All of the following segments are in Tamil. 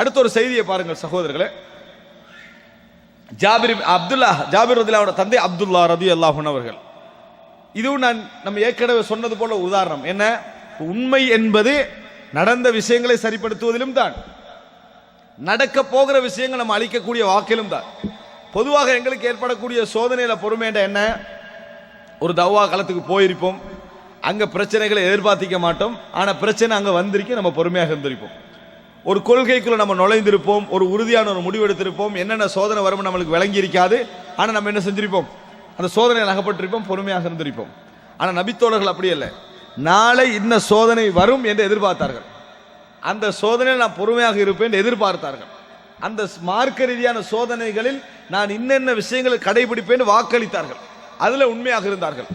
அடுத்த ஒரு செய்தியை பாருங்கள் சகோதரர்களே. ஜாபிர் ரதியல்லாஹு தந்தை அப்துல்லா ரலியல்லாஹு அன்ஹு அவர்கள், இதுவும் நம்ம ஏற்கனவே சொன்னது போல உதாரணம் என்ன, உண்மை என்பது நடந்த விஷயங்களை சரிப்படுத்துவதிலும் தான், நடக்க போகிற விஷயங்கள் நம்ம அளிக்கக்கூடிய வாக்கிலும் தான். பொதுவாக எங்களுக்கு ஏற்படக்கூடிய சோதனையில பொறுமைன்ற என்ன, ஒரு தவ்வா களத்துக்கு போயிருப்போம், அங்க பிரச்சனைகளை எதிர்பார்த்திக்க மாட்டோம், ஆனா பிரச்சனை அங்க வந்திருக்கு, நம்ம பொறுமையாக இருந்திருப்போம். ஒரு கொள்கைக்குள்ள நம்ம நுழைந்திருப்போம், ஒரு உறுதியான ஒரு முடிவு எடுத்திருப்போம், என்னென்ன சோதனை வரும் நம்மளுக்கு விளங்கி இருக்காது, ஆனா நம்ம என்ன செஞ்சிருப்போம், அந்த சோதனையில் அகப்பட்டிருப்போம், பொறுமையாக இருந்திருப்போம். ஆனா நபித்தோழர்கள் அப்படி இல்லை, நாளை இன்ன சோதனை வரும் என்று எதிர்பார்த்தார்கள், அந்த சோதனையில் நான் பொறுமையாக இருப்பேன் என்று எதிர்பார்த்தார்கள். அந்த மார்க்க ரீதியான சோதனைகளில் நான் இன்னென்ன விஷயங்களை கடைபிடிப்பேன் வாக்களித்தார்கள், அதுல உண்மையாக இருந்தார்கள்.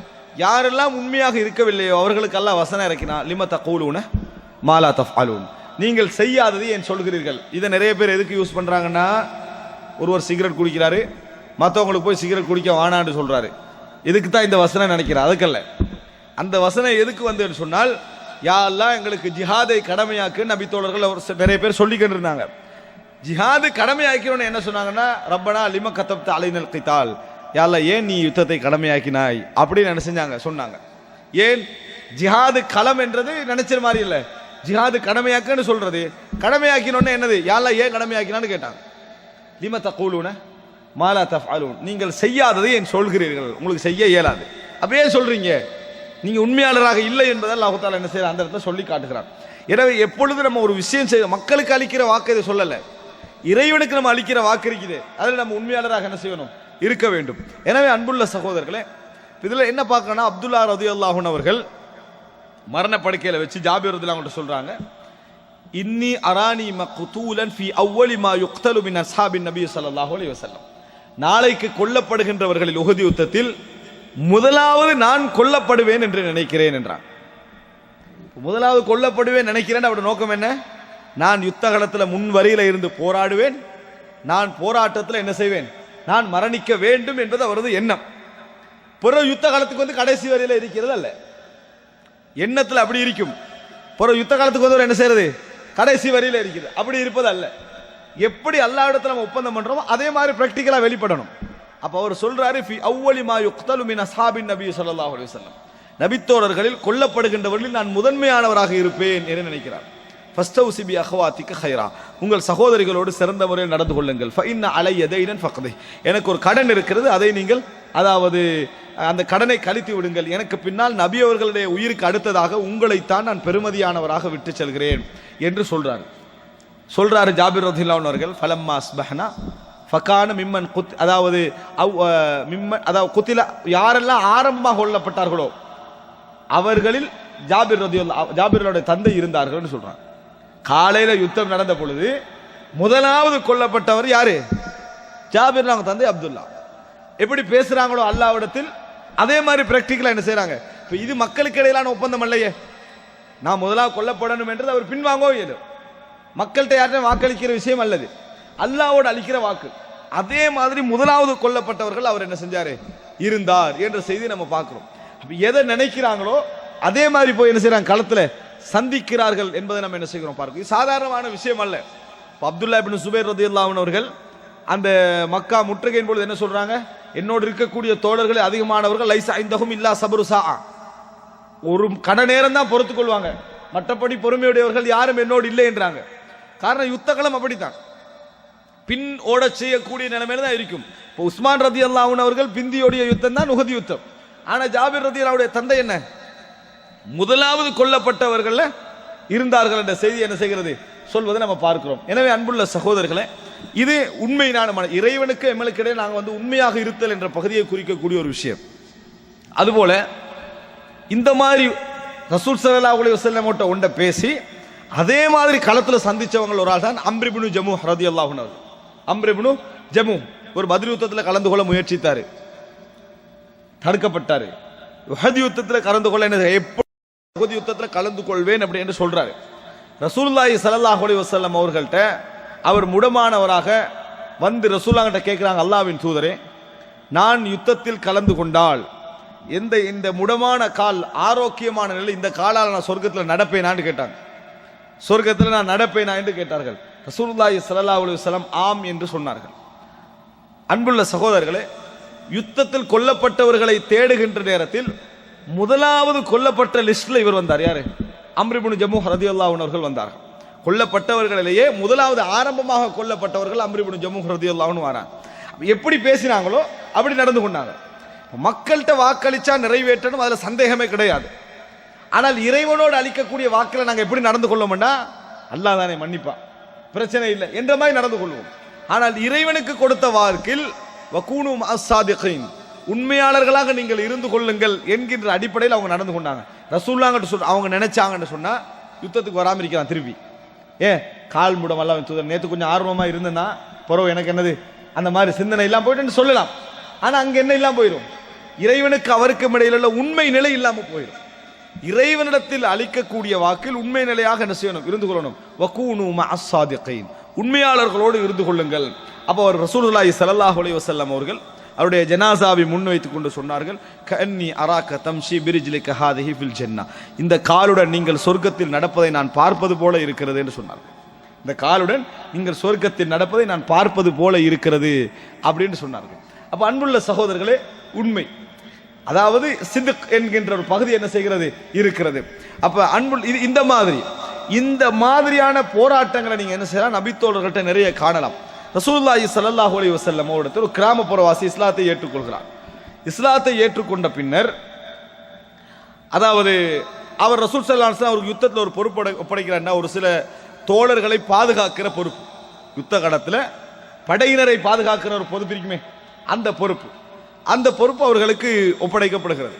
யாரெல்லாம் உண்மையாக இருக்கவில்லையோ அவர்களுக்கு அல்லாஹ் வசனம் இறக்கினா, லிம தகூலூன மா லா தஃஅலூன், நீங்கள் செய்யாததை ஏன் சொல்கிறீர்கள். இதை நிறைய பேர் எதுக்கு யூஸ் பண்றாங்கன்னா, ஒருவர் சிகரெட் குடிக்கிறாரு, மற்றவங்களுக்கு போய் சிகரெட் குடிக்க வானான்னு சொல்றாரு, இதுக்கு தான் இந்த வசனம் நினைக்கிறார். அதுக்கல்ல, அந்த வசனம் எதுக்கு வந்து சொன்னால், யா அல்லாஹ் எங்களுக்கு ஜிஹாதை கடமையாக்கு நபி தோழர்கள் நிறைய பேர் சொல்லிக்கிட்டு இருந்தாங்க. ஜிஹாது கடமையாக்கிறோன்னு என்ன சொன்னாங்கன்னா, ரப்பனா லிம கதப்த அலைனல் கிதால், யா அல்லாஹ் ஏன் நீ யுத்தத்தை கடமையாக்கினாய் அப்படின்னு என்ன செஞ்சாங்க சொன்னாங்க. ஏன் ஜிஹாது களம் என்றது நினைச்ச மாதிரி இல்லை, ஜிஹாது கடமையாக்குன்னு சொல்றது, கடமையாக்கினோன்னு என்னது, யா அல்லாஹ் ஏன் கடமையாக்கினான்னு கேட்டாங்க. லிம தகூலூன மா லா தஃஅலூன், நீங்கள் செய்யாததை ஏன் சொல்கிறீர்கள், உங்களுக்கு செய்ய இயலாது, அப்படியே சொல்றீங்க, நீங்க உண்மையாளராக இல்லை என்பதை அல்லாஹ் தஆலா என்ன செய்யறார், அந்த இடத்துல சொல்லி காட்டுகிறார். எனவே எப்பொழுது நம்ம ஒரு விஷயம் செய்ய, மக்களுக்கு அளிக்கிற வாக்கு இதை சொல்லல, இறைவனுக்கு நம்ம அளிக்கிற வாக்கு இருக்குது, அதில் நம்ம உண்மையாளராக என்ன செய்யணும், இருக்க வேண்டும். எனவே அன்புள்ள சகோதரர்களே, இதுல என்ன பார்க்கணும், அப்துல்லா ரலியல்லாஹு அன்ஹு அவர்கள் மரண படுக்கையில வச்சு ஜாபிர் ரலியல்லாஹு அன்ஹு சொல்றாங்க, இன்னி அரானி மக்தூலன் ஃபி அவ்வலி மா யுக்தலு மின் அஸ்ஹாபின் நபி ஸல்லல்லாஹு அலைஹி வஸல்லம், நாளைக்கு கொல்லப்படுகின்றவர்களில் உஹது யுத்தத்தில் முதலாவது நான் கொல்லப்படுவேன் என்று நினைக்கிறேன் என்றான். முதலாவது கொல்லப்படுவேன் நினைக்கிறேன், அவருடைய நோக்கம் என்ன, நான் யுத்த களத்தில் முன் வரியில இருந்து போராடுவேன், நான் போராட்டத்தில் என்ன செய்வேன், நான் மரணிக்க வேண்டும் என்பது அவரது எண்ணம். பிறகு யுத்த காலத்துக்கு வந்து கடைசி வரையில இருக்கிறது அல்ல, எண்ணத்தில் அப்படி இருக்கும். பிறகு யுத்த காலத்துக்கு வந்து என்ன செய்யறது, கடைசி வரையில இருக்குது, அப்படி இருப்பது அல்ல. எப்படி அல்லாஹ் இடத்துல நம்ம ஒப்பந்தம் பண்றோமோ அதே மாதிரி பிராக்டிகலா வெளிப்படணும். அப்ப அவர் சொல்றாரு, ஃபி அவ்வலி மா யுக்தலு மின் அஸ்ஹாபின் நபி ஸல்லல்லாஹு அலைஹி வஸல்லம், நபித்தோழர்களில் கொல்லப்படுகின்றவர்களில் நான் முதன்மையானவராக இருப்பேன் என்று நினைக்கிறார். ஃபஸ்தௌசி பி அஹ்வாத்திக கைரா, உங்கள் சகோதரிகளோடு சிறந்த முறையில் நடந்து கொள்ளுங்கள். ஃபஇன்ன அலைய தைனன் ஃபக்தி, எனக்கு ஒரு கடன் இருக்கிறது, அதை நீங்கள் அதாவது அந்த கடனை கழித்து விடுங்கள், எனக்கு பின்னால் நபி அவர்களுடைய உயிருக்கு அடுத்ததாக உங்களைத்தான் நான் பெருமதியானவராக விட்டு செல்கிறேன் என்று சொல்றாரு ஜாபிர் ரலியல்லாஹு அன்ஹு அவர்கள். ஃபலம்மா அஸ்பஹனா ஃபகான மிம்மன் குத், அதாவது மிம்மன், அதாவது குத்தில, யாரெல்லாம் ஆரம்பமாக கொல்லப்பட்டார்களோ அவர்களில் ஜாபிரோட தந்தை இருந்தார்கள் சொல்றாங்க. காலையில யுத்தம் நடந்த பொழுது முதலாவது கொல்லப்பட்டவர் யாரு, ஜாபிர் தந்தை அப்துல்லா. எப்படி பேசுறாங்களோ அல்லாஹ்விடத்தில், அதே மாதிரி பிராக்டிகலா என்ன செய்யறாங்க. இது மக்களுக்கு இடையிலான ஒப்பந்தம் அல்லையே, நான் முதலாவது கொல்லப்படணும் என்றது அவர் பின்வாங்கவோ இல்லை, மக்கள்கிட்ட யார்கிட்ட வாக்களிக்கிற விஷயம் அல்லது அல்லாஹ்வோடு அளிக்கிற வாக்கு. அதே மாதிரி முதலாவது கொல்லப்பட்டவர்கள் அவர் என்ன செஞ்சாரு, இருந்தார் என்ற செய்தி நம்ம பார்க்கிறோம். எதை நினைக்கிறாங்களோ அதே மாதிரி போய் என்ன செய்யறாங்க, களத்துல சந்திக்கிறார்கள் என்பதை நம்ம என்ன செய்கிறோம் பார்க்கிறோம். இது சாதாரணமான விஷயம் அல்ல. அப்துல்லா இப்னு சுபைர் ரலியல்லாஹு அன்ஹு அவர்கள் அந்த மக்கா முற்றுகையின் பொழுது என்ன சொல்றாங்க, என்னோடு இருக்கக்கூடிய தோழர்கள் அதிகமானவர்கள் லைஸா இந்தஹும் இல்லா சப்ரு ஸாஅ, ஒரு கட நேரம் தான் பொறுத்துக் கொள்வாங்க, மற்றபடி பொறுமையுடையவர்கள் யாரும் என்னோடு இல்லை என்றாங்க. காரணம் யுத்த களம் அப்படித்தான், பின் ஓட செய்யக்கூடிய நிலைமையில தான் இருக்கும். இப்போ உஸ்மான் ரலியல்லாஹு அன்ஹு அவர்கள் பிந்தியோடைய யுத்தம் தான் உஹது யுத்தம். ஆனா ஜாபிர் ரலியல்லாஹுடைய தந்தை என்ன, முதலாவது கொல்லப்பட்டவர்கள் இருந்தார்கள் என்ற செய்தி என்ன செய்கிறது, சொல்வதை நம்ம பார்க்கிறோம். எனவே அன்புள்ள சகோதரர்களே, இது உண்மையான இறைவனுக்கு எங்களுக்கு இடையே நாங்கள் வந்து உண்மையாக இருத்தல் என்ற பகுதியை குறிக்கக்கூடிய ஒரு விஷயம். அதுபோல இந்த மாதிரி ரசூல் ஸல்லல்லாஹு அலைஹி வஸல்லம் ஒன்றை பேசி அதே மாதிரி களத்தில் சந்திச்சவங்க ஒரு ஆள் தான் அம்ர் இப்னு ஜமூஹ் ரலியல்லாஹு அன்ஹு. அம்ர் இப்னு ஜமூஹ் ஒரு பத்ர் யுத்தத்தில் கலந்து கொள்ள முயற்சித்தாரு, தடுக்கப்பட்டாரு. உஹது யுத்தத்தில் கலந்து கொள்ள என்ன, எப்போ உஹது யுத்தத்தில் கலந்து கொள்வேன் அப்படி என்று சொல்றாரு. ரசூலுல்லாஹி ஸல்லல்லாஹு அலைஹி வஸல்லம் அவர்கள்ட்ட அவர் முடமானவராக வந்து ரசூலுல்லாஹ்கிட்ட கேட்கிறாங்க, அல்லாஹ்வின் தூதரே, நான் யுத்தத்தில் கலந்து கொண்டால் இந்த முடமான கால் ஆரோக்கியமான நிலை, இந்த காலால் நான் சொர்க்கத்தில் நடப்பேனான்னு கேட்டாங்க. சொர்க்கத்தில் நான் நடப்பேனா என்று கேட்டார்கள். ரசூலுல்லாஹி ஸல்லல்லாஹு அலைஹி வஸல்லம் ஆம் என்று சொன்னார்கள். அன்புள்ள சகோதரர்களே, யுத்தத்தில் கொல்லப்பட்டவர்களை தேடுகின்ற நேரத்தில் முதலாவது கொல்லப்பட்ட லிஸ்ட்ல இவர் வந்தார். யாரு? அம்ர் இப்னு ஜமூஹ் ரலியல்லாஹு அன்ஹு அவர்கள் வந்தார்கள். கொல்லப்பட்டவர்களிலேயே முதலாவது ஆரம்பமாக கொல்லப்பட்டவர்கள் அம்ர் இப்னு ஜமூஹ் ரலியல்லாஹு அன்ஹு வராங்க. எப்படி பேசினாங்களோ அப்படி நடந்து கொண்டாங்க. மக்கள்கிட்ட வாக்களிச்சா நிறைவேற்றணும், அதுல சந்தேகமே கிடையாது. ஆனால் இறைவனோடு அளிக்கக்கூடிய வாக்கில் நாங்கள் எப்படி நடந்து கொள்ளோம்னா, அல்லாஹ் தானே மன்னிப்பா, பிரச்சனை இல்லை என்ற மாதிரி நடந்து கொள்வோம். ஆனால் இறைவனுக்கு கொடுத்த வாக்கில் வகூனு மஅஸ்ஸாதிகீன், உண்மையாளர்களாக நீங்கள் இருந்து கொள்ளுங்கள் என்கின்ற அடிப்படையில் அவங்க நடந்து கொண்டாங்க. ரசூலுல்லாஹ்கிட்ட சொல்ற அவங்க நினைச்சாங்கன்னு சொன்னா யுத்தத்துக்கு வராம இருக்கலாம். திருப்பி கால் முடம் எல்லாம் நேற்று கொஞ்சம் ஆர்வமா இருந்தேன்னா பரவ எனக்கு என்னது அந்த மாதிரி சிந்தனை எல்லாம் போயிட்டு சொல்லலாம். ஆனா அங்க என்ன இல்லாம போயிடும், இறைவனுக்கு அவருக்கும் இடையில உள்ள உண்மை நிலை இல்லாம போயிடும். இறைவனிடத்தில் அளிக்கக்கூடிய வாக்கில் உண்மை நிலையாக என்ன செய்யணும், இருந்து கொள்ளணும். வகூனு மஅஸ்ஸாதிகீன், உண்மையாளர்களோடு இருந்து கொள்ளுங்கள். அப்போ அவர் ரசூலுல்லாஹி ஸல்லல்லாஹு அலைஹி வஸல்லம் அவர்கள் அவருடைய ஜனாசாவை முன்வைத்துக் கொண்டு சொன்னார்கள், கன்னி அராக தம்ஷி பிரிஜ்லிக ஹாதிஹி ஃபில் ஜன்னah, இந்த காலுடன் நீங்கள் சொர்க்கத்தில் நடப்பதை நான் பார்ப்பது போல இருக்கிறது என்று சொன்னார்கள். இந்த காலுடன் நீங்கள் சொர்க்கத்தில் நடப்பதை நான் பார்ப்பது போல இருக்கிறது அப்படின்னு சொன்னார்கள். அப்ப அன்புள்ள சகோதரர்களே, உண்மை, அதாவது சித்க் என்கின்ற ஒரு பகுதி என்ன செய்கிறது, இருக்கிறது. அப்ப அன்பு இந்த மாதிரியான போராட்டங்களை நீங்க என்ன செய்யலாம், நபித்தோழர்கள்ட்ட நிறைய காணலாம். ரசூலுல்லாஹி ஸல்லல்லாஹு அலைஹி வஸல்லம் அவரிடத்தில் ஒரு கிராமப்புறவாசி இஸ்லாத்தை ஏற்றுக்கொள்கிறார். இஸ்லாத்தை ஏற்றுக்கொண்ட பின்னர், அதாவது அவர் ரசூல் ஸல்லல்லாஹு அலைஹி வஸல்லம் அவருக்கு யுத்தத்தில் ஒரு பொறுப்பு ஒப்படைக்கிறார்னா, ஒரு சில தோழர்களை பாதுகாக்கிற பொறுப்பு, யுத்த காலத்தில் படையினரை பாதுகாக்கிற ஒரு பொறுப்பு இருக்குமே, அந்த பொறுப்பு அவர்களுக்கு ஒப்படைக்கப்படுகிறது.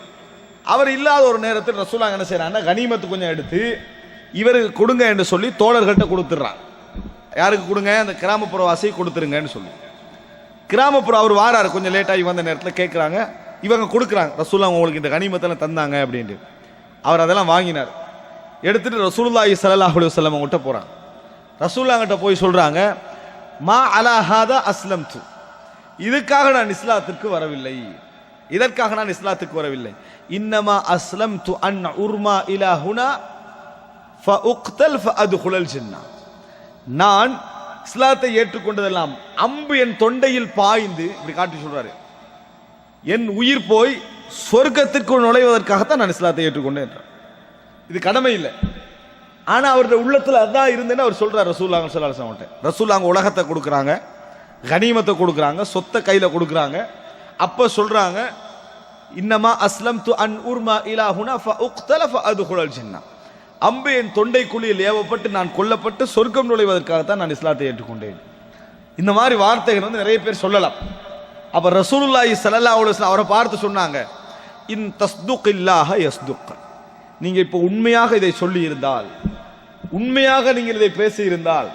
அவர் இல்லாத ஒரு நேரத்தில் ரசூலுல்லாஹ் என்ன செய்யறாங்கன்னா, கனிமத்து கொஞ்சம் எடுத்து இவருக்கு கொடுங்க என்று சொல்லி தோழர்கள்ட்ட கொடுத்துடுறான். யாருக்கு கொடுங்க, அந்த கிராமப்புறவாசியை கொடுத்துருங்கன்னு சொல்லி. கிராமப்புற அவர் வாராரு, கொஞ்சம் லேட்டாகி வந்த நேரத்தில் கேட்குறாங்க, இவங்க கொடுக்குறாங்க, ரசூலுல்லாஹ் உங்களுக்கு இந்த கனிமத்தெல்லாம் தந்தாங்க அப்படின்ட்டு. அவர் அதெல்லாம் வாங்கினார். எடுத்துட்டு ரசூலுல்லாஹி ஸல்லல்லாஹு அலைஹி வஸல்லம் கிட்ட போறாங்க. ரசூலுல்லாஹ் கிட்ட போய் சொல்றாங்க, மா அலா ஹாதா அஸ்லம்து, இதுக்காக நான் இஸ்லாத்திற்கு வரவில்லை, இதற்காக நான் இஸ்லாத்துக்கு வரவில்லை. இன்னமா அஸ்லம்து அன் உர்மா இலா ஹுனா ஃபஉக்தல் ஃபஅத்குலல் ஜன்னah, நான் இஸ்லாத்தை ஏற்றுக்கொண்டதெல்லாம் அம்பு என் தொண்டையில் பாய்ந்து, இப்படி காட்டி சொல்றாரு, என் உயிர் போய் சொர்க்கத்திற்குள் நுழைவதற்காகத்தான் நான் இஸ்லாத்தை ஏற்றுக்கொண்டேன் என்றார். இது கடமை இல்லை, ஆனா அவருடைய உள்ளத்துல அதான் இருந்தேன்னு அவர் சொல்றார். ரசூலுல்லாஹி ஸல்லல்லாஹு அலைஹி வஸல்லம் ரசூலுல்லாஹ் உலகத்தை கொடுக்குறாங்க, கனிமத்தை கொடுக்குறாங்க, சொத்தை கையில கொடுக்குறாங்க. அப்ப சொல்றாங்க, இன்னமா அஸ்லம்து அன் உர்மா இலா ஹுனா ஃபஉக்தல ஃபஅத்குலல் ஜன்னah, அம்பு என் தொண்டைக்குழியில் ஏவப்பட்டு நான் கொல்லப்பட்டு சொர்க்கம் நுழைவதற்காகத்தான் நான் இஸ்லாத்தை ஏற்றுக்கொண்டேன். இந்த மாதிரி வார்த்தைகள் நிறைய பேர் சொல்லலாம். அப்ப ரசூலுல்லாஹி ஸல்லல்லாஹு அலைஹி வஸல்லம் அவரை பார்த்து சொன்னாங்க, இன் தஸ்துகில்லாஹ யஸ்துக், நீங்க இப்போ உண்மையாக இதை சொல்லி இருந்தால், உண்மையாக நீங்கள் இதை பேசி இருந்தால்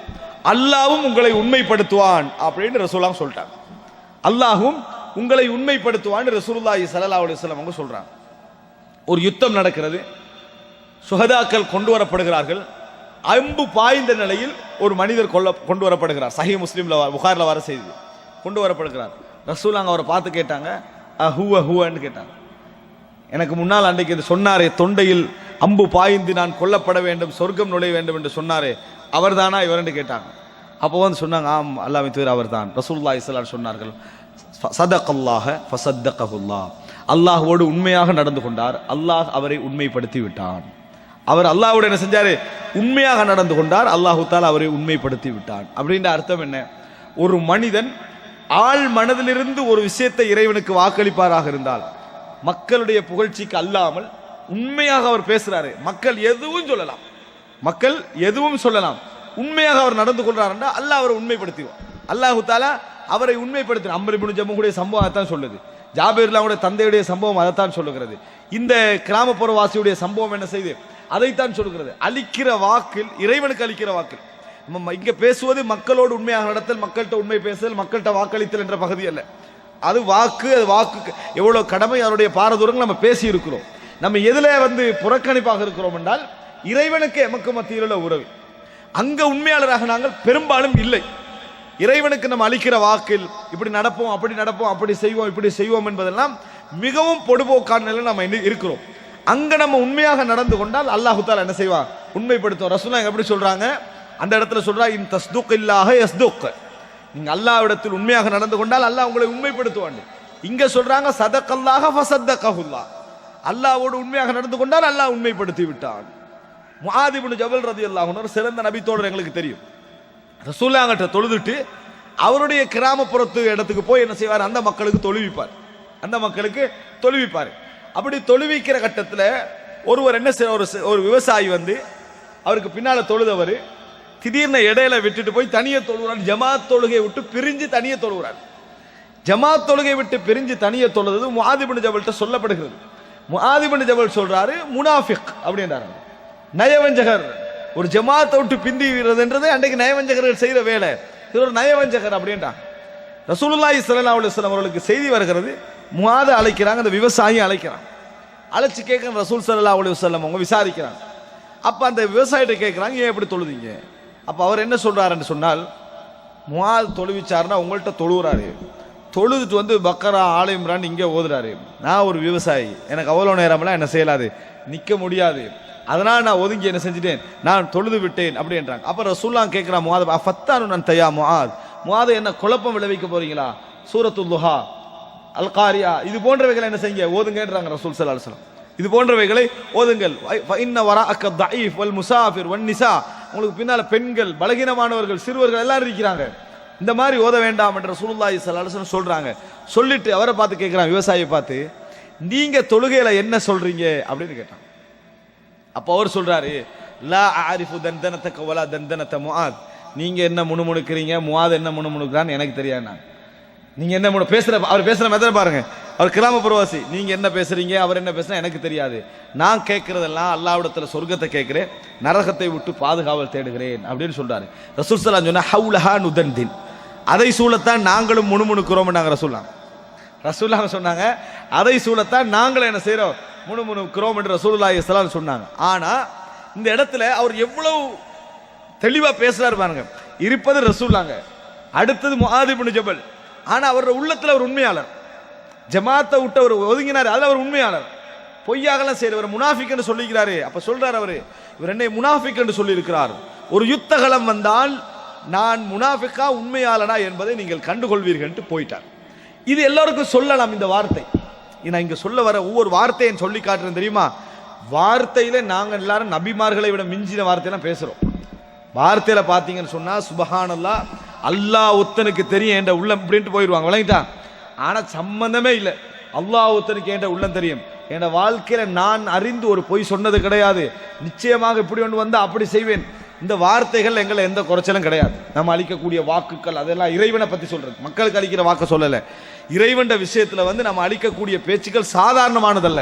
அல்லாஹ்வும் உங்களை உண்மைப்படுத்துவான் அப்படின்னு ரசூலுல்லாஹ் சொல்லிட்டாங்க. அல்லாஹ்வும் உங்களை உண்மைப்படுத்துவான் ரசூலுல்லாஹி ஸல்லல்லாஹு அலைஹி வஸல்லம் அவங்க சொல்றாங்க. ஒரு யுத்தம் நடக்கிறது, சுஹதாக்கள் கொண்டு வரப்படுகிறார்கள். அம்பு பாய்ந்த நிலையில் ஒரு மனிதர் கொண்டு வரப்படுகிறார். சஹீஹ் முஸ்லிம்ல புகார்ல வர செய்தி, கொண்டு வரப்படுகிறார். ரசூலுல்லாஹ் அவரை பார்த்து கேட்டாங்க, ஹுவன்னு கேட்டாங்க. எனக்கு முன்னால் அன்றைக்கு இது சொன்னாரே, தொண்டையில் அம்பு பாய்ந்து நான் கொல்லப்பட வேண்டும், சொர்க்கம் நுழைய வேண்டும் என்று சொன்னாரே, அவர் தானா இவர் என்று கேட்டாங்க. அப்போ வந்து சொன்னாங்க, ஆம் அல்லாஹ்வின் தூதர் அவர் தான். ரசூலுல்லாஹி ஸல்லல்லாஹு அலைஹி வஸல்லம் சொன்னார்கள், ஸதகல்லாஹ ஃபஸத்தகஹுல்லாஹ், அல்லாஹ்வோடு உண்மையாக நடந்து கொண்டார், அல்லாஹ் அவரை உண்மைப்படுத்தி விட்டான். அவர் அல்லாஹ்வோடு என்ன செஞ்சாரு, உண்மையாக நடந்து கொண்டார், அல்லாஹு தஆலா அவரை உண்மைப்படுத்தி விட்டான். அப்படின்ற அர்த்தம் என்ன, ஒரு மனிதன் ஆள் மனதிலிருந்து ஒரு விஷயத்தை இறைவனுக்கு வாக்களிப்பாராக இருந்தால், மக்களுடைய புகழ்ச்சிக்கு அல்லாமல் உண்மையாக அவர் பேசுறாரு, மக்கள் எதுவும் சொல்லலாம், உண்மையாக அவர் நடந்து கொள்றார் என்றால் அல்லாஹ் அவரை உண்மைப்படுத்துவார். அல்லாஹு தஆலா அவரை உண்மைப்படுத்த அம்ர் இப்னு ஜமூஹுடைய சம்பவம் அதைத்தான் சொல்லுது. ஜாபிர்லாவுடைய தந்தையுடைய சம்பவம் அதைத்தான் சொல்லுகிறது. இந்த கிராமப்புறவாசியுடைய சம்பவம் என்ன செய்து, அதைத்தான் சொல்லுகிறது. அளிக்கிற வாக்கில், இறைவனுக்கு அளிக்கிற வாக்கில், நம்ம இங்க பேசுவது மக்களோடு உண்மையாக நடத்தல், மக்கள்கிட்ட உண்மை பேசுதல், மக்கள்கிட்ட வாக்களித்தல் என்ற பகுதி அல்ல. அது வாக்கு எவ்வளவு கடமை, அவருடைய பாரதூரங்கள் நம்ம பேசி இருக்கிறோம். நம்ம எதுல புறக்கணிப்பாக இருக்கிறோம் என்றால், இறைவனுக்கு எமக்கு மத்தியில் உள்ள உறவு. அங்க உண்மையாளராக நாங்கள் பெரும்பாலும் இல்லை. இறைவனுக்கு நம்ம அளிக்கிற வாக்கில் இப்படி நடப்போம், அப்படி நடப்போம், அப்படி செய்வோம், இப்படி செய்வோம் என்பதெல்லாம் மிகவும் பொடுபோக்கான நிலையில் நம்ம இருக்கிறோம். அங்க நம்ம உண்மையாக நடந்து கொண்டால் அல்லாஹு தஆலா என்ன செய்வான், உண்மைப்படுத்தும். ரசூலுல்லாஹ் எப்படி சொல்றாங்க, அந்த இடத்துல சொல்றா இன் தஸ்துக் இல்லாஹ யஸ்துக், நீங்க அல்லாஹ்விடத்தில் உண்மையாக நடந்து கொண்டால் அல்லாஹ் உங்களை உண்மைப்படுத்துவான். இங்க சொல்றாங்க சதகல்லாஹ ஃபஸத்தகஹுல்லாஹ், அல்லாஹ்வோடு உண்மையாக நடந்து கொண்டால் அல்லாஹ் உண்மைப்படுத்தி விட்டான். முஆத் இப்னு ஜபல் ரலியல்லாஹு அன்ஹு சிறந்த நபி தோழர், எங்களுக்கு தெரியும். ரசூலுல்லாஹ்கிட்ட தொழுதுட்டு அவருடைய கிராமப்புறத்து இடத்துக்கு போய் என்ன செய்வார், அந்த மக்களுக்கு தொழுவிப்பார். அப்படி தொழுவிக்கிற கட்டத்தில் ஒருவர் என்ன செய்ய, ஒரு விவசாயி வந்து அவருக்கு பின்னால தொழுதவர் திடீர்னு இடையில விட்டுட்டு போய் தனியே தொழுகிறார். ஜமாத் தொழுகை விட்டு பிரிஞ்சு தனியே தொழுகிறார். ஜமாத் தொழுகை விட்டு பிரிஞ்சு தனியே தொழுது முஆத் இப்னு ஜபல்கிட்ட சொல்லப்படுகிறது. முஆத் இப்னு ஜபல் சொல்றாரு முனாஃபிக் அப்படின்றாரு, நயவஞ்சகர். ஒரு ஜமாத்தை விட்டு பிந்திக்கிறதுன்றது அன்றைக்கு நயவஞ்சகர்கள் செய்யற வேலை, இது ஒரு நயவஞ்சகர் அப்படின்றாங்க. ரசூலுல்லாஹி ஸல்லல்லாஹு அலைஹி வஸல்லம் அவர்களுக்கு செய்தி வருகிறது. முஆத் அழைக்கிறாங்க, அந்த விவசாயி அழைக்கிறான். அழைச்சு கேட்கிற ரசூல் ஸல்லல்லாஹு அலைஹி வஸல்லம் அவங்க விசாரிக்கிறாங்க. அப்ப அந்த விவசாயிட்ட கேட்கிறாங்க, ஏன் எப்படி தொழுதீங்க? அப்ப அவர் என்ன சொல்றாருன்னு சொன்னால், முஆத் தொழுவிச்சாருன்னா உங்கள்கிட்ட தொழுகிறாரு, தொழுதுட்டு வந்து பக்கரா ஆல இம்ரான் இங்கே ஓதுறாரு. நான் ஒரு விவசாயி, எனக்கு அவ்வளோ நேரம்லாம் என்ன செய்யலாது, நிற்க முடியாது, அதனால் நான் ஒதுங்கி என்ன செஞ்சுட்டேன், நான் தொழுது விட்டேன் அப்படின்றாங்க. அப்போ ரசூலுல்லாஹ் கேட்குறான் முஆத், ஃபத்தானு நான் தயா முஆத் என்ன குழப்பம் விளைவிக்க போறீங்களா? சூரத்துல் துஹா, அல் காரியா, இது போன்றவைகளை என்ன செய்யுங்க, ஓதுங்கன்றாங்க ரசூல் ஸல்லல்லாஹு அலைஹி வஸல்லம். இது போன்றவைகளை ஓதுங்கள். இன்ன வராஅக தஈஃப் வல் முசாஃபிர் வன் நிசா, உங்களுக்கு பின்னால பெண்கள், பலகீனமானவர்கள், சிறுவர்கள் எல்லாரும் இருக்கிறாங்க, இந்த மாதிரி ஓத வேண்டாம் என்று ரசூலுல்லாஹி ஸல்லல்லாஹு அலைஹி வஸல்லம் சொல்றாங்க. சொல்லிட்டு அவரை பார்த்து கேட்குறான், விவசாயியை பார்த்து, நீங்க தொழுகையில என்ன சொல்றீங்க அப்படின்னு கேட்டான். அப்போ அவர் சொல்றாரு, லா ஆரிஃபு தந்தனதக வலா தந்தனத முஆத், நீங்க என்ன முணுமுணுக்கிறீங்க, முஆத் என்ன முணுமுணுக்கிறான்னு எனக்கு தெரியாது. நீங்க என்ன பேசுற, அவர் பேசுற மெத்தட் பாருங்க, அவர் கிராமப்புறவாசி, நீங்க என்ன பேசுறீங்க, அவர் என்ன பேசுனா எனக்கு தெரியாது, நான் கேட்கறதெல்லாம் அல்லாஹ்விடத்துல சொர்க்கத்தை கேட்கிறேன், நரகத்தை விட்டு பாதுகாவல் தேடுகிறேன் அப்படின்னு சொல்றாரு. ரசூல் ஸல்லல்லாஹு அலைஹி வஸல்லம் சொன்னா ஹவுலஹா நுதன்தின், அதை சூழத்தான் நாங்களும் முணுமுணுக்கிறோம். ரசூலுல்லாஹ் சொன்னாங்க, அதை சூழத்தான் நாங்களும் என்ன செய்யறோம், முணுமுணுக்கிறோம் என்று ரசூலுல்லாஹி ஸல்லல்லாஹு அலைஹி வஸல்லம் சொன்னாங்க. ஆனா இந்த இடத்துல அவர் எவ்வளவு தெளிவா பேசுறாரு பாருங்க. இருப்பது ரசூலுல்லாஹ், அடுத்தது முஆத் இப்னு ஜபல். ஆனா அவரோட உள்ளத்துல ஒரு உண்மையாளர், ஜமாத்தை விட்டு அவர் ஒதுங்கினார், அதுல அவர் உண்மையாளர், பொய்யாகலாம் செய்யறவர், முனாஃபிக் என்று சொல்லிக்கிறாரு. அப்ப சொல்றாரு அவரு, இவர் என்னை முனாஃபிக் என்று சொல்லி இருக்கிறார், ஒரு யுத்தகலம் வந்தால் நான் முனாஃபிக்கா உண்மையாளனா என்பதை நீங்கள் கண்டுகொள்வீர்கள் என்று போயிட்டார். இது எல்லாருக்கும் சொல்லலாம் இந்த வார்த்தை. நான் இங்க சொல்ல வர ஒவ்வொரு வார்த்தையை சொல்லி காட்டுறேன் தெரியுமா, வார்த்தையில நாங்க எல்லாரும் நபிமார்களை விட மிஞ்சின வார்த்தையெல்லாம் பேசுறோம். வார்த்தையில பாத்தீங்கன்னு சொன்னா சுபஹானல்லாஹ், அல்லாஹ் ஒத்தனுக்கு தெரியும் என்ற உள்ளம் அப்படின்ட்டு போயிடுவாங்க, விளங்கிட்டா. ஆனா சம்பந்தமே இல்லை, அல்லாஹ் ஒத்தனுக்கு என்ற உள்ளம் தெரியும். என் வாழ்க்கையில நான் அறிந்து ஒரு பொய் சொன்னது கிடையாது, நிச்சயமாக இப்படி ஒன்று வந்தா அப்படி செய்வேன். இந்த வார்த்தைகள் எங்களை எந்த குறைச்சலும் கிடையாது. நம்ம அளிக்கக்கூடிய வாக்குகள் அதெல்லாம் இறைவனை பத்தி சொல்றது, மக்களுக்கு அளிக்கிற வாக்கு சொல்லல. இறைவன் விஷயத்துல நம்ம அளிக்கக்கூடிய பேச்சுக்கள் சாதாரணமானதல்ல,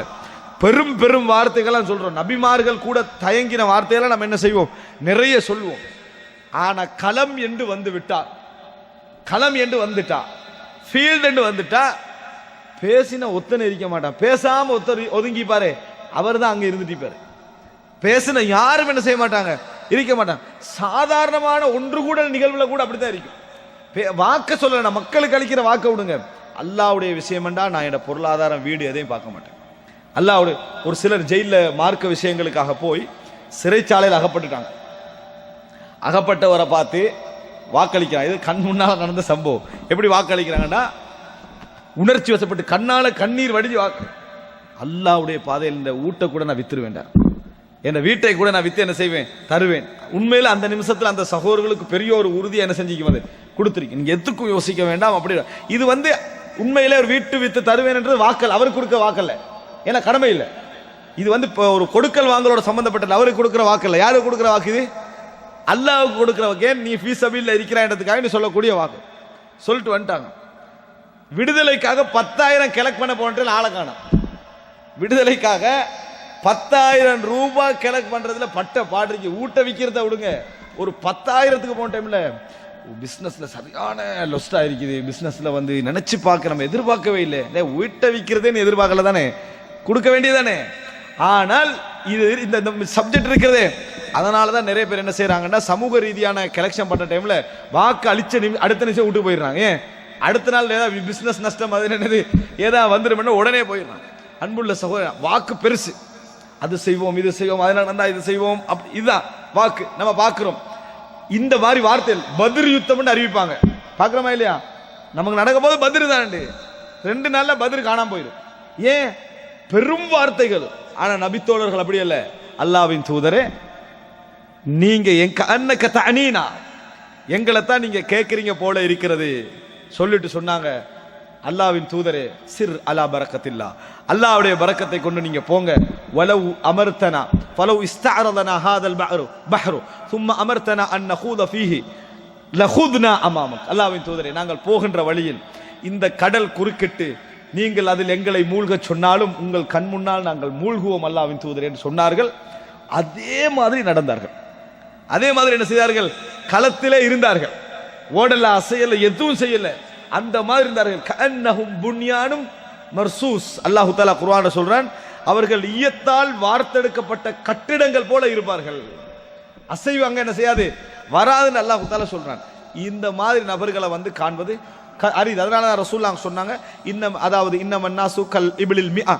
பெரும் பெரும் வார்த்தைகள்லாம் சொல்றோம். நபிமார்கள் கூட தயங்கின வார்த்தையெல்லாம் நம்ம என்ன செய்வோம், நிறைய சொல்லுவோம். ஆனா களம் என்று வந்து விட்டா, களம் என்று வந்துட்டா, ஃபீல்டு என்று வந்துட்டா, பேசின ஒத்தனை இருக்க மாட்டான், பேசாம ஒதுங்கி பாரு, அவர் தான் அங்க இருந்துட்டு பாரு. பேசின யாரும் என்ன செய்ய மாட்டாங்க, இருக்க மாட்டாங்க. சாதாரணமான ஒன்று கூட நிகழ்வுல கூட அப்படித்தான் இருக்கும். வாக்க சொல்ல, மக்களுக்கு அளிக்கிற வாக்க விடுங்க. அல்லாஹ்வுடைய விஷயம் என்றா நான் என்னோட பொருளாதாரம், வீடு எதையும் பார்க்க மாட்டேன். அல்லாஹ்வுடைய ஒரு சிலர் ஜெயில மார்க்க விஷயங்களுக்காக போய் சிறைச்சாலையில் அகப்பட்டுட்டாங்க. அகப்பட்டவரை பார்த்து வாக்களிக்கிறாங்க. இது கண் முன்னால் நடந்த சம்பவம். எப்படி வாக்களிக்கிறாங்கன்னா, உணர்ச்சி வசப்பட்டு கண்ணால கண்ணீர் வடிஞ்சு வாக்கு, அல்லாஹ்வுடைய பாதையில் இந்த ஊட்ட கூட நான் வித்துரு வேண்டாம், என் வீட்டை கூட நான் வித்து என்ன செய்வேன், தருவேன். உண்மையில அந்த நிமிஷத்துல அந்த சகோதரர்களுக்கு பெரிய ஒரு உறுதி என்ன செஞ்சுக்கும், கொடுத்துருக்கு. நீங்க எதுக்கும் யோசிக்க வேண்டாம். அப்படி இது உண்மையிலே ஒரு வீட்டு வித்து தருவேன் என்று வாக்கல், அவருக்கு கொடுக்க வாக்கல்ல, ஏன்னா கடமை இல்லை. இது இப்போ ஒரு கொடுக்கல் வாங்கலோட சம்பந்தப்பட்ட, அவருக்கு கொடுக்கிற வாக்கல்ல. யாருக்கு கொடுக்கிற வாக்கு இது? அல்லாஹ்வுக்கு கொடுக்கிற வாக்கு. நீ ஃபீ சபீல்ல இருக்கிறான்றதுக்காக நீ சொல்லக்கூடிய வாக்கு. சொல்லிட்டு வந்துட்டாங்க. விடுதலைக்காக 10,000 கலெக்ட் பண்ண போன்ற ஆளை காணோம். விடுதலைக்காக 10,000 ரூபாய் கலெக்ட் பண்றதுல பட்ட பாடுறீங்க. ஊட்ட விற்கிறத விடுங்க, ஒரு 10,000க்கு போன டைம்ல பிசினஸ்ல சரியான லொஸ்டா இருக்குது. பிசினஸ்ல நினைச்சு பார்க்க நம்ம எதிர்பார்க்கவே இல்லை. வீட்டை விற்கிறதே எதிர்பார்க்கல தானே, கொடுக்க வேண்டியதானே. ஆனால் இது இந்த சப்ஜெக்ட் இருக்கிறதே, அதனாலதான் நிறைய பேர் என்ன செய்யறாங்கன்னா, சமூக ரீதியான கலெக்ஷன் பண்ற டைம்ல வாக்கு அழிச்ச அடுத்த நிமிஷம் விட்டு போயிடுறாங்க. ஏன், அடுத்த நாள் ஏதாவது பிசினஸ் நஷ்டம் அது என்னது ஏதாவது வந்துடும் உடனே போயிடுறாங்க. அன்புள்ள சகோதரன், வாக்கு பெருசு. அது செய்வோம், இது செய்வோம், அதனால இது செய்வோம், இதுதான் வாக்கு. நம்ம பார்க்கிறோம். இந்த மாதிரி வார்த்தைகள் பத்ர் யுத்தம் அறிவிப்பாங்க. பார்க்கிறோமா இல்லையா? நமக்கு நடக்கும் போது பத்ர் தான், 2 நாள்ல பத்ர் காணாம போயிடும். ஏன்? பெரும் வார்த்தைகள். ஆனா நபித்தோழர்கள் அப்படி அல்ல. அல்லாஹ்வின் தூதரே, நீங்க அன்னக தஅனீனா, எங்களை தான் நீங்க கேட்கறீங்க போல இருக்கிறது சொல்லிட்டு சொன்னாங்க, அல்லாஹ்வின் தூதரே, சிர் அலா பரக்கத்தில்லா, அல்லாஹ்வுடைய பரக்கத்தை கொண்டு நீங்க போங்க. வலவ் அமர்தனா ஃபலவ் இஸ்தஅரதனா ஹாதல் பஹ்ரு ثم அமர்தனா அன் நகூத ஃபீஹி லகுத்னா அமாமக். அல்லாஹ்வின் தூதரே, நாங்கள் போகின்ற வழியில் இந்த கடல் குறுக்கிட்டு நீங்கள் அதில் எங்களை மூழ்கச் சொன்னாலும் உங்கள் கண் முன்னால் நாங்கள் மூழ்குவோம் அல்லாஹ்வின் தூதரே என்று சொன்னார்கள். அதே மாதிரி நடந்தார்கள். அதே மாதிரி என்ன செய்தார்கள்? களத்திலே இருந்தார்கள். ஓடல, அசையல, எதுவும் செய்யல. அந்த மாதிரி இருந்தார்கள். கஅன்னஹும் புன்யானும் மர்சூஸ். அல்லாஹ் தஆலா குர்ஆன்ல சொல்றான், அவர்கள் ஈயத்தால் வார்த்தெடுக்கப்பட்ட கட்டிடங்கள் போல இருப்பார்கள். அசைவு அங்க என்ன செய்யாது, வராதுன்னு அல்லாஹ் தஆலா சொல்றான். இந்த மாதிரி நபர்களை வந்து காண்பது அரிது. அதனால ரசூலுல்லாஹ் சொன்னாங்க, அதாவது இன்னமன் நாசு கல் இப்லில் மிஆ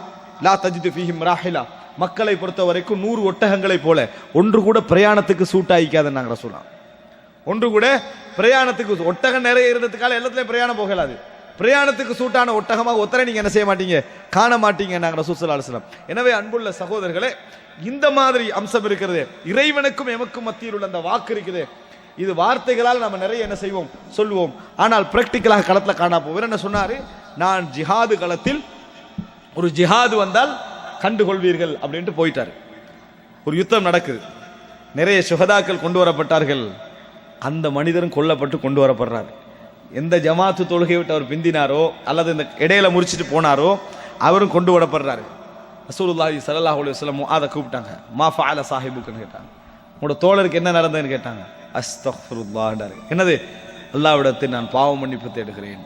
லா தஜிது ஃபீஹிம் ராஹிலா. மக்களை பொறுத்த வரைக்கும் 100 ஒட்டகங்களை போல ஒன்று கூட பிரயாணத்துக்கு சூட்டாயிக்காதுன்னு நாங்கள் ரசூலுல்லாஹ். ஒன்று கூட பிரயாணத்துக்கு, ஒட்டகம் நிறைய இருந்ததுக்கால எல்லாத்துலயும் பிரயாணம் போகலாது. பிரயாணத்துக்கு சூட்டான ஒட்டகமாக ஒத்தரை நீங்க என்ன செய்ய மாட்டீங்க, காண மாட்டீங்க நாங்கள் ரசூல் ஸல்லல்லாஹு அலைஹி வஸல்லம். எனவே அன்புள்ள சகோதரர்களே, இந்த மாதிரி அம்சம் இருக்கிறது. இறைவனுக்கும் எமக்கும் மத்தியில் உள்ள அந்த வாக்கு இருக்குது. இது வார்த்தைகளால் நம்ம நிறைய என்ன செய்வோம், சொல்லுவோம். ஆனால் பிராக்டிக்கலாக களத்தில் காணா போவோம். என்ன சொன்னாரு, நான் ஜிஹாது களத்தில் ஒரு ஜிஹாது வந்தால் கண்டுகொள்வீர்கள் அப்படின்ட்டு போயிட்டாரு. ஒரு யுத்தம் நடக்குது, நிறைய சுஹதாக்கள் கொண்டு வரப்பட்டார்கள். அந்த மனிதரும் கொல்லப்பட்டு கொண்டு வரப்படுறாரு. எந்த ஜமாத்து தொழுகை விட்டு அவர் பிந்தினாரோ அல்லது இந்த இடையில முறிச்சிட்டு போனாரோ அவரும் கொண்டு வரப்படுறாரு. ரசூலுல்லாஹி ஸல்லல்லாஹு அலைஹி வஸல்லம் முஆத கூப்பிட்டாங்க. மா ஃபஅல சாஹிபுக்குன்னு கேட்டாங்க. உங்களோட தோழருக்கு என்ன நடந்ததுன்னு கேட்டாங்க. அஸ்தக்ஃபிருல்லாஹ். என்னது? அல்லாஹ்விடத்தில் நான் பாவ மன்னிப்பு தேடுகிறேன்.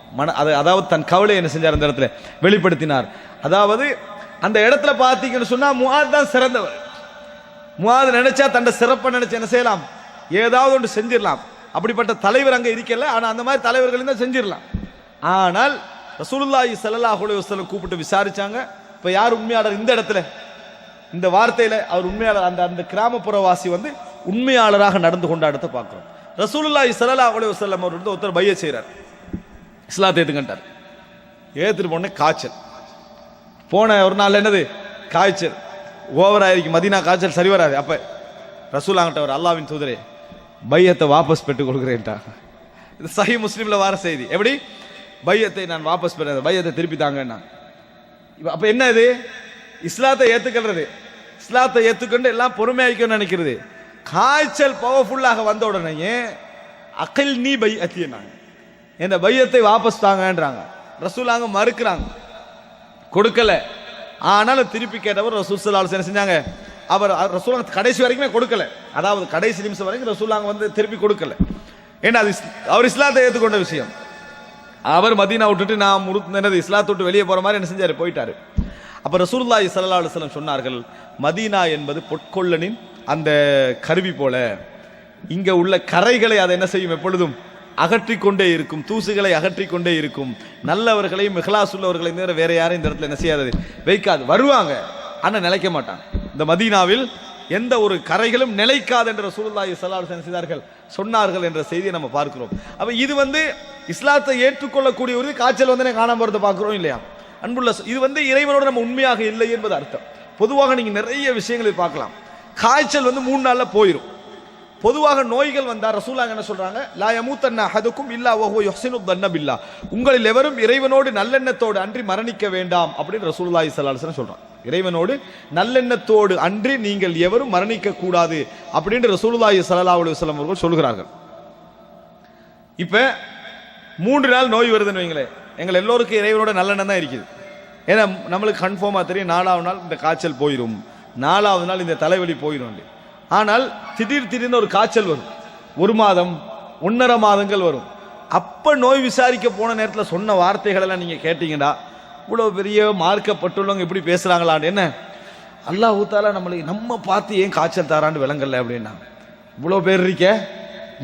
அதாவது தன் கவலை என்ன செஞ்சார், அந்த இடத்துல வெளிப்படுத்தினார். அதாவது அந்த இடத்துல பார்த்தீங்கன்னு சொன்னா முஆத் தான் சிறந்தவர். முஆத் நினைச்சா தன்னை சிறப்பை நினைச்சு என்ன செய்யலாம், ஏதாவது ஒன்று செஞ்சிடலாம். அப்படிப்பட்ட தலைவர் அங்கே இருக்கல. ஆனா அந்த மாதிரி தலைவர்கள் தான் செஞ்சிடலாம். ஆனால் ரசூலுல்லாஹி ஸல்லல்லாஹு அலைஹி வஸல்லம் கூப்பிட்டு விசாரிச்சாங்க. இப்ப யார் உண்மையாளர் இந்த இடத்துல, இந்த வார்த்தையில அவர் உண்மையாளர். அந்த கிராமப்புறவாசி வந்து உண்மையாளராக நடந்து கொண்ட இடத்தை பார்க்கிறோம். ரசூலுல்லாஹி ஸல்லல்லாஹு அலைஹி வஸல்லம் அவர் வந்து ஒருத்தர் பைய செய்யறார், இஸ்லாத்தை ஏத்துக்கிட்டார். ஏத்துட்டு போன காய்ச்சல் போன ஒரு நாள் என்னது, காய்ச்சல் ஓவராயிருக்கு. மதீனா காய்ச்சல் சரி வராது. அப்ப ரசூலுல்லாஹ்ட்ட அவர், அல்லாஹ்வின் தூதரே, பையத்தை வாபஸ் பெற்றுக் கொள்கிறேன்ட்டாங்க. இது சஹீஹ் முஸ்லிம்ல வர செய்தி. எப்படி? பையத்தை நான் வாபஸ் பெற, பையத்தை திருப்பி தாங்கன்னா. அப்ப என்ன இது, இஸ்லாத்தை ஏத்துக்கிறது, இஸ்லாத்தை ஏத்துக்கொண்டு எல்லாம் பொறுமையாக்கணும்னு நினைக்கிறது. காய்ச்சல் பவர்ஃபுல்லாக வந்த உடனே அகில் நீ பையத்தினாங்க, இந்த பையத்தை வாபஸ் தாங்கன்றாங்க. ரசூலுல்லாஹ் மறுக்கிறாங்க, கொடுக்கல. ஆனாலும் திருப்பி கேட்டவர் ரசூல் ஸல்லல்லாஹு அலைஹி வஸல்லம் செஞ்சாங்க. அவர் ரசூலுல்லாஹ் கடைசி வரைக்குமே கொடுக்கல. அதாவது கடைசி நிமிஷம் வரைக்கும் ரசூலுல்லாஹ் வந்து திருப்பி கொடுக்கல. ஏன்னா அது அவர் இஸ்லாத்தை ஏற்றுக்கொண்ட விஷயம். அவர் மதீனா விட்டுட்டு நான் இஸ்லாத்தை விட்டு வெளியே போற மாதிரி என்ன செஞ்சாரு, போயிட்டாரு. அப்ப ரசூலுல்லாஹி ஸல்லல்லாஹு அலைஹி வஸல்லம் சொன்னார்கள், மதீனா என்பது பொற்கொள்ளனின் அந்த கருவி போல, இங்க உள்ள கரைகளை அதை என்ன செய்யும், எப்பொழுதும் அகற்றிக்கொண்டே இருக்கும், தூசுகளை அகற்றிக்கொண்டே இருக்கும். நல்லவர்களையும் இஹ்லாஸ் உள்ளவர்களையும் தவிர வேற யாரும் இந்த இடத்துல என்ன செய்யாது, வைக்காது. வருவாங்க ஆனா நிலைக்க மாட்டாங்க. இந்த மதீனாவில் எந்த ஒரு கரைகளும் நிலைக்காது என்று ரசூலுல்லாஹி ஸல்லல்லாஹு அலைஹி வஸல்லம் செய்தார்கள், சொன்னார்கள் என்ற செய்தியை நம்ம பார்க்கிறோம். அப்ப இது வந்து இஸ்லாத்தை ஏற்றுக்கொள்ளக்கூடிய ஒரு காய்ச்சல் வந்து காணாம போறதை பார்க்கிறோம் இல்லையா அன்புள்ள. இது வந்து இறைவனோட நம்ம உண்மையாக இல்லை என்பது அர்த்தம். பொதுவாக நீங்க நிறைய விஷயங்களை பார்க்கலாம். காய்ச்சல் வந்து 3 நாள்ல போயிடும். பொதுவாக நோய்கள் வந்தா ரசூலுல்லாஹ் என்ன சொல்றாங்க, லா யமூத்தன்ன அஹதுக்கும் இல்லா வஹுவ யுஹ்சினு தன்ன பில்லாஹ், உங்களில் எவரும் இறைவனோடு நல்லெண்ணத்தோடு அன்றி மரணிக்க வேண்டாம் அப்படின்னு ரசூலுல்லாஹி ஸல்லல்லாஹு அலைஹி வஸல்லம் சொல்றாங்க. இறைவனோடு நல்லெண்ணத்தோடு அன்றி நீங்கள் எவரும் மரணிக்க கூடாது அப்படின்னு ரசூலுல்லாஹி ஸல்லல்லாஹு அலைஹி வஸல்லம் அவர்கள் சொல்கிறார்கள். இப்ப 3 நாள் நோய் வருதுன்னு வைங்களேன், எங்கள் எல்லோருக்கும் இறைவனோட நல்லெண்ணம் தான் இருக்குது. ஏன்னா நம்மளுக்கு கன்ஃபார்மா தெரியும், 4வது நாள் இந்த காய்ச்சல் போயிடும், 4வது நாள் இந்த தலைவலி போயிடும். ஆனால் திடீர்னு ஒரு காய்ச்சல் வரும், 1 மாதம் 1.5 மாதங்கள் வரும். அப்ப நோய் விசாரிக்க போன நேரத்தில் சொன்ன வார்த்தைகள் எல்லாம் நீங்க கேட்டீங்கடா, இவ்வளவு பெரிய மார்க்கப்பட்டுள்ளவங்க இப்படி பேசுறாங்களான்னு. என்ன அல்லாஹ் தஆலா நம்ம பார்த்து ஏன் காய்ச்சல் தாரான்னு விளங்கல அப்படின்னா, இவ்வளவு பேர் இருக்க,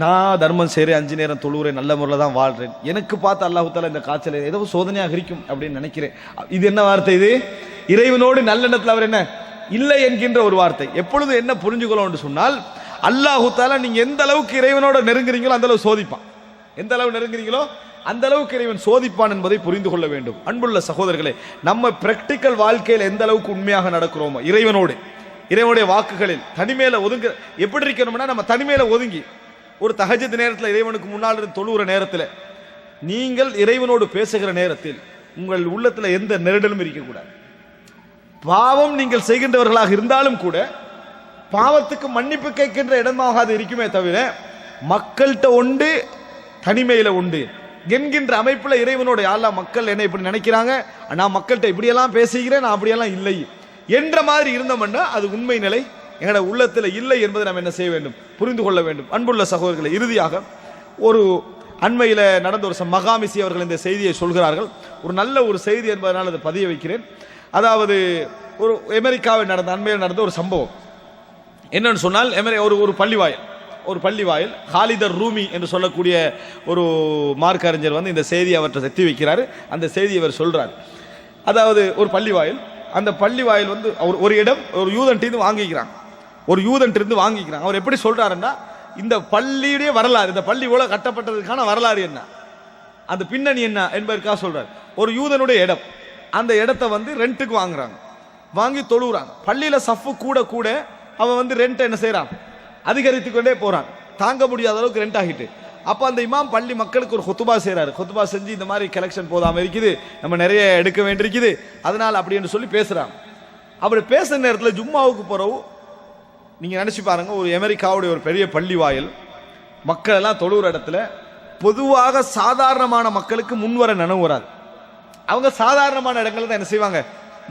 நான் தர்மம் செய்கிறேன், 5 நேரம் தொழுகிறேன், நல்ல முறையில் தான் வாழ்றேன், எனக்கு பார்த்து அல்லாஹ் தஆலா இந்த காய்ச்சல் ஏதோ சோதனையாக இருக்கும் அப்படின்னு நினைக்கிறேன். இது என்ன வார்த்தை? இது இறைவனோடு நல்லெண்ணத்தில் அவர் என்ன இல்லை என்கின்ற ஒரு வார்த்தை. எப்பொழுது என்ன புரிஞ்சுக்கணும் என்று சொன்னால், அல்லாஹு தஆலா நீங்க எந்த அளவுக்கு இறைவனோட நெருங்குறீங்களோ அந்த அளவு சோதிப்பான். எந்த அளவு நெருங்குறீங்களோ அந்த அளவுக்கு இறைவன் சோதிப்பான் என்பதை புரிந்து கொள்ள வேண்டும். அன்புள்ள சகோதரர்களே, நம்ம பிராக்டிக்கல் வாழ்க்கையில் எந்த அளவுக்கு உண்மையாக நடக்கிறோமோ இறைவனுடைய வாக்குகளில் தனிமையில ஒதுங்க எப்படி இருக்கணும்னா, நம்ம தனிமையில ஒதுங்கி ஒரு தஹஜ்ஜுத் நேரத்தில் இறைவனுக்கு முன்னால் இருந்து தொழுகிற நேரத்தில் நீங்கள் இறைவனோடு பேசுகிற நேரத்தில் உங்கள் உள்ளத்தில் எந்த நெருடலும் இருக்கக்கூடாது. பாவம் நீங்கள் செய்கின்றவர்களாக இருந்தாலும் கூட பாவத்துக்கு மன்னிப்பு கேட்கின்ற இடமாக அது இருக்குமே தவிர மக்கள்கிட்ட உண்டு தனிமையில உண்டு என்கின்ற அமைப்புல இறைவனோட யாரெல்லாம் மக்கள் என்ன இப்படி நினைக்கிறாங்க, நான் மக்கள்கிட்ட இப்படியெல்லாம் பேசுகிறேன், நான் அப்படியெல்லாம் இல்லை என்ற மாதிரி இருந்தோம்னா அது உண்மை நிலை எங்களோட உள்ளத்தில் இல்லை என்பதை நாம் என்ன செய்ய வேண்டும், புரிந்து கொள்ள வேண்டும். அன்புள்ள சகோதரர்களை, இறுதியாக ஒரு அண்மையில் நடந்த ஒரு மகாமிசி அவர்கள் இந்த செய்தியை சொல்கிறார்கள். ஒரு நல்ல ஒரு செய்தி என்பதனால் அதை பதிய வைக்கிறேன். அதாவது ஒரு அமெரிக்காவில் அண்மையில் நடந்த ஒரு சம்பவம் என்னன்னு சொன்னால், ஒரு பள்ளிவாயில் ஹாலிதர் ரூமி என்று சொல்லக்கூடிய ஒரு மார்க்க அறிஞர் வந்து இந்த செய்தியை அவற்றை எத்தி வைக்கிறார். அந்த செய்தியை அவர் சொல்றார். அதாவது ஒரு பள்ளிவாயில், அந்த பள்ளிவாயில் வந்து அவர் ஒரு இடம் ஒரு யூதன்ட்டு வாங்கிக்கிறாங்க. அவர் எப்படி சொல்றாருன்னா, இந்த பள்ளியுடைய வரலாறு, இந்த பள்ளி இவ்வளவு கட்டப்பட்டதுக்கான வரலாறு என்ன, அந்த பின்னணி என்ன என்பதற்காக சொல்றாரு. ஒரு யூதனுடைய இடம், அந்த இடத்தை வந்து ரெண்ட்டுக்கு வாங்குறாங்க, வாங்கி தொழுகிறாங்க. பள்ளியில சஃப்பு கூட கூட அவன் வந்து ரெண்ட் என்ன செய்யறான், அதிகரித்து கொண்டே போறான். தாங்க முடியாத அளவுக்கு ரெண்ட் ஆகிட்டு. அப்ப அந்த இமாம் பள்ளி மக்களுக்கு ஒரு ஹுத்துபா செய்யறாரு. ஹுத்துபா செஞ்சு இந்த மாதிரி கலெக்ஷன் போதாம இருக்குது, நம்ம நிறைய எடுக்க வேண்டியிருக்குது, அதனால அப்படி என்று சொல்லி பேசுறாங்க. அப்படி பேசுற நேரத்தில் ஜும்மாவுக்கு போறவு நீங்க நினைச்சு பாருங்க, ஒரு அமெரிக்காவுடைய ஒரு பெரிய பள்ளி வாயில் மக்கள் எல்லாம் தொழுகிற இடத்துல பொதுவாக சாதாரணமான மக்களுக்கு முன்வர நினைவு வராது. அவங்க சாதாரணமான இடங்கள்ல தான் என்ன செய்வாங்க,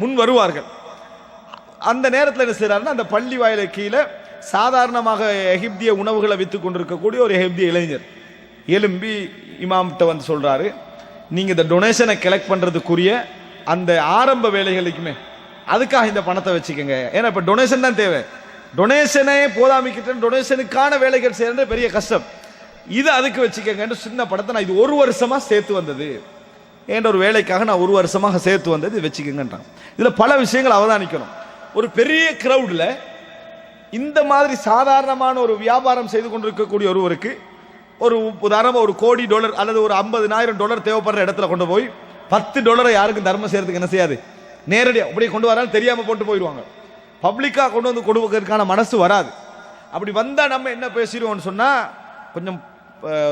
முன் வருவார்கள். அந்த நேரத்தில் என்ன செய்யறாருன்னா, அந்த பள்ளி வாயில கீழே சாதாரணமாக எகிப்திய உணவுகளை வித்துக் கொண்டிருக்கக்கூடிய ஒரு எகிப்திய இளைஞர் எலும்பி இமாம்கிட்ட வந்து சொல்றாரு, நீங்க இந்த டொனேஷனை கலெக்ட் பண்றதுக்குரிய அந்த ஆரம்ப வேலைகளுக்குமே அதுக்காக இந்த பணத்தை வச்சுக்கோங்க. ஏன்னா இப்ப டொனேஷன் தான் தேவை, டொனேஷனே போதாமிக்கிட்ட டொனேஷனுக்கான வேலைகள் செய்யறது பெரிய கஷ்டம், இது அதுக்கு வச்சுக்கோங்க. சின்ன பணத்தை நான் இது ஒரு வருஷமா சேர்த்து வந்தது, என்ற ஒரு வேலைக்காக நான் ஒரு வருஷமாக சேர்த்து வந்தது, இது வச்சுக்கோங்கன்றான். இதுல பல விஷயங்கள் அவதானிக்கணும். ஒரு பெரிய கிரௌட்ல இந்த மாதிரி சாதாரணமான ஒரு வியாபாரம் செய்து கொண்டிருக்கக்கூடிய ஒருவருக்கு ஒரு உதாரணமா ஒரு $1,00,00,000 அல்லது ஒரு $50,000 தேவைப்படுற இடத்துல கொண்டு போய் $10 யாருக்கும் தர்மம் செய்யறதுக்கு என்ன செய்யாது, நேரடியாக அப்படியே கொண்டு வராலும் தெரியாம போட்டு போயிடுவாங்க. பப்ளிக்கா கொண்டு வந்து கொடுப்பதற்கான மனசு வராது. அப்படி வந்தா நம்ம என்ன பேசிடுவோம்னு சொன்னா, கொஞ்சம்